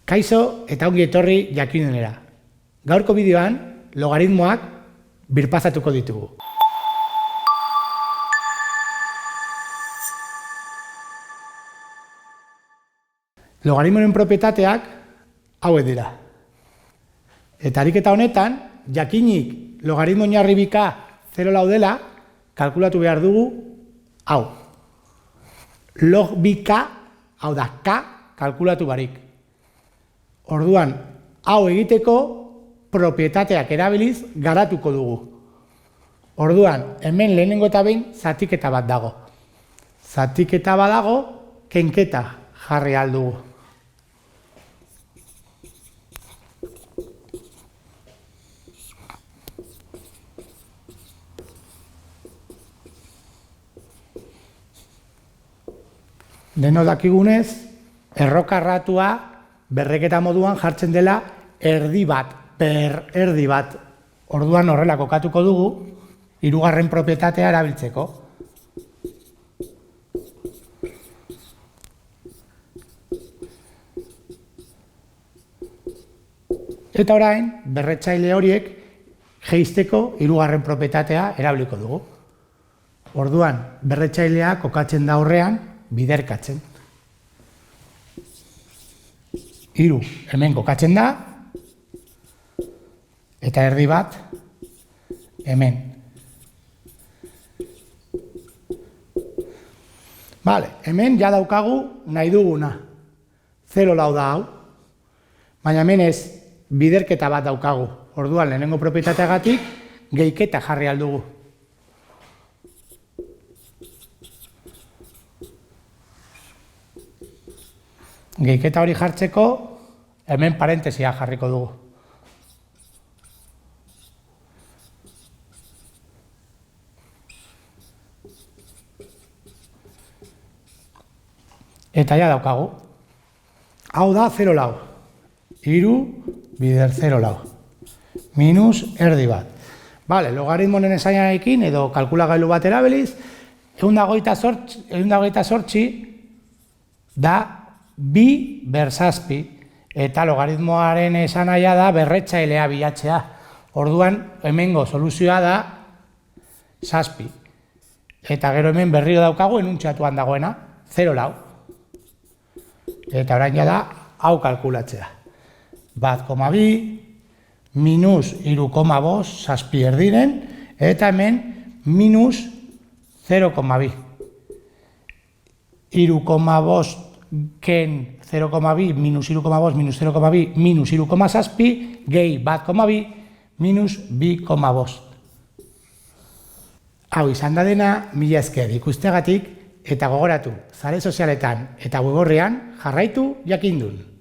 Kaixo eta ongi etorri jakinunera. Gaurko bideoan logaritmoak birpasatuko ditugu. Logaritmoen propietateak hauek dira. Eta ariketa honetan, jakinik logaritmo oinarri bika 0 dela, kalkulatu behar dugu hau. Log bika, hau da k, kalkulatu barik. Orduan, hau egiteko propietateak erabiliz garatuko dugu. Orduan, hemen lehenengo eta behin zatiketa bat dago. Zatiketa bat dago, kenketa jarri aldugu. Deno dakigunez, errokarratua berreketa moduan jartzen dela erdi bat, per erdi bat. Orduan horrela kokatuko dugu, hirugarren propietatea erabiltzeko. Eta orain, berretzaile horiek jeisteko hirugarren propietatea erabiliko dugu. Orduan, berretzailea kokatzen da aurrean, biderkatzen. 3 hemen kokatzen da, eta erdi bat hemen. Vale, hemen ja daukagu nahi duguna. 0 da hau, baina hemen ez biderketa bat daukagu. Orduan, lehenengo propietateagatik gehiketa jarri aldugu. Gehiketa hori jartzeko, hemen parentesia jarriko dugu. Eta ja daukagu. Hau da 0 lau. 3 bider 0 lau. Minus erdi bat. Vale, logaritmonen esainarekin edo kalkulagailu bat erabiliz, 128 da 2 ber 7, eta logaritmoaren esanahia da berretzailea bilatzea. Orduan, hemengo soluzioa da 7. Eta gero hemen berriro daukagu enuntziatuan dagoena, 0 lau. Eta orain da hau kalkulatzea. 1,2 minus 3,5 7 erdiren, eta hemen minus 0,2. 3,5 ken 0,2 minus 3,5 minus 0,2 minus 3,7 gehi 1,2 minus 2,5. Hau izan da dena, mila esker ikusteagatik, eta gogoratu, sare sozialetan eta web orrian jarraitu jakindun.